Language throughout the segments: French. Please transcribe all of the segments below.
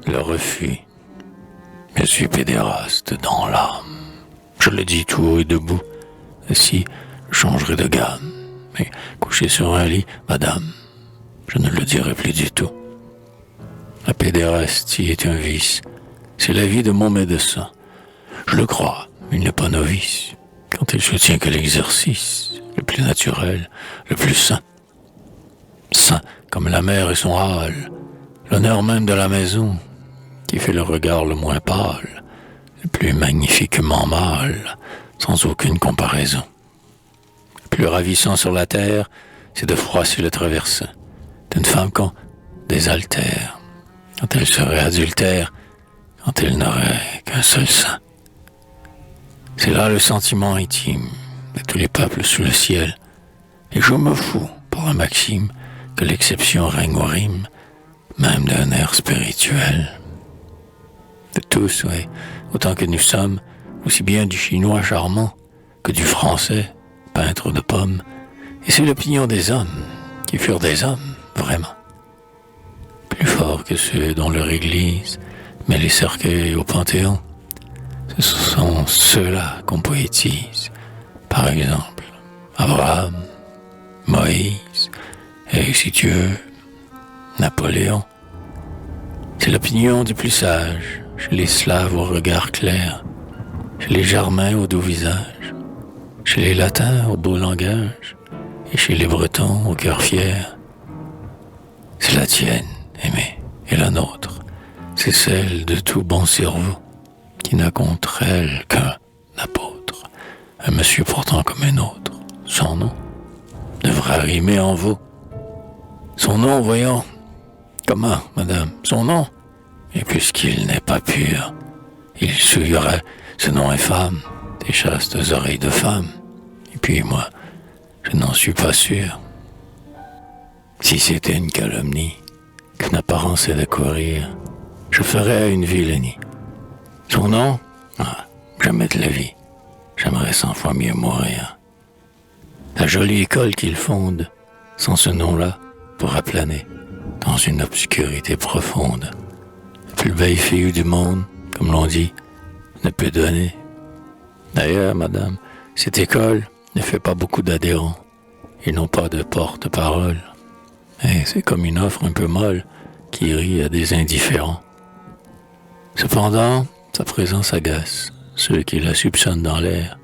le refus. Je suis pédéraste dans l'âme. Je le dis tout haut et debout. Ainsi, je changerai de gamme. Mais couché sur un lit, madame, je ne le dirai plus du tout. La pédérastie est un vice. C'est la vie de mon médecin. Je le crois, il n'est pas novice. Quand il soutient que l'exercice, le plus naturel, le plus sain. Saint comme la mère et son hâle, l'honneur même de la maison, qui fait le regard le moins pâle, le plus magnifiquement mâle, sans aucune comparaison. Le plus ravissant sur la terre, c'est de froisser le traversin d'une femme qu'on désaltère, quand elle serait adultère, quand elle n'aurait qu'un seul sein. C'est là le sentiment intime de tous les peuples sous le ciel, et je me fous, par la maxime, que l'exception règne aux rimes, même d'un air spirituel. De tous, oui, autant que nous sommes, aussi bien du chinois charmant que du français, peintre de pommes, et c'est l'opinion des hommes, qui furent des hommes, vraiment. Plus forts que ceux dont leur église met les cercueils au Panthéon, ce sont ceux-là qu'on poétise. Par exemple, Abraham, Moïse, et si tu veux, Napoléon. C'est l'opinion du plus sage, chez les Slaves au regard clair, chez les Germains au doux visage, chez les Latins au beau langage, et chez les Bretons au cœur fier. C'est la tienne, aimée, et la nôtre. C'est celle de tout bon cerveau, qui n'a contre elle qu'un apôtre, un monsieur pourtant comme un autre. Son nom devra rimer en veau. Son nom, voyons. Comment, madame, son nom? Et puisqu'il n'est pas pur, il souillerait ce nom infâme des chastes oreilles de femme. Et puis moi, je n'en suis pas sûr. Si c'était une calomnie, qu'une apparence est de courir, je ferais une vilenie. Son nom? Ah, jamais de la vie. J'aimerais 100 fois mieux mourir. La jolie école qu'il fonde, sans ce nom-là, pourra planer dans une obscurité profonde. La plus belle fille du monde, comme l'on dit, ne peut donner. D'ailleurs, madame, cette école ne fait pas beaucoup d'adhérents. Ils n'ont pas de porte-parole. Et c'est comme une offre un peu molle qui rit à des indifférents. Cependant, sa présence agace ceux qui la soupçonnent dans l'air,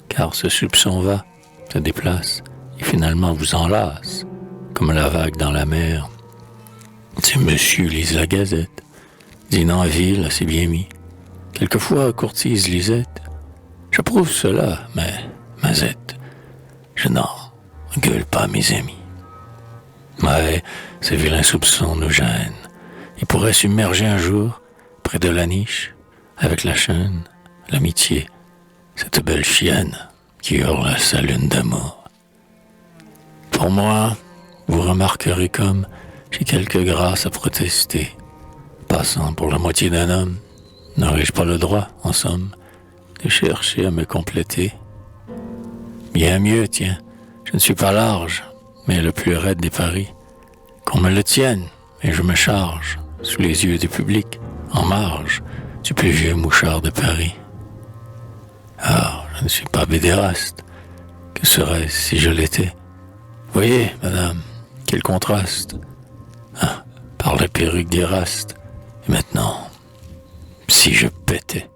car ce soupçon va, se déplace, et finalement vous enlace, comme la vague dans la mer. Ces messieurs lisent la Gazette, dînant en ville, c'est bien mis. Quelquefois courtise Lisette. J'approuve cela, mais, Mazette, je n'en gueule pas mes amis. Mais ces vilains soupçons nous gênent. Ils pourraient submerger un jour, près de la niche, avec la chaîne, l'amitié, cette belle chienne qui hurle à sa lune d'amour. Pour moi, vous remarquerez comme j'ai quelque grâce à protester. Passant pour la moitié d'un homme, n'aurais-je pas le droit, en somme, de chercher à me compléter? Bien mieux, tiens, je ne suis pas large, mais le plus raide des paris. Qu'on me le tienne, et je me charge, sous les yeux du public, en marge du plus vieux mouchard de Paris. Ah, je ne suis pas pédéraste. Que serait-ce si je l'étais? Voyez, madame, quel contraste. Ah, par la perruque d'Éraste. Et maintenant, si je pétais.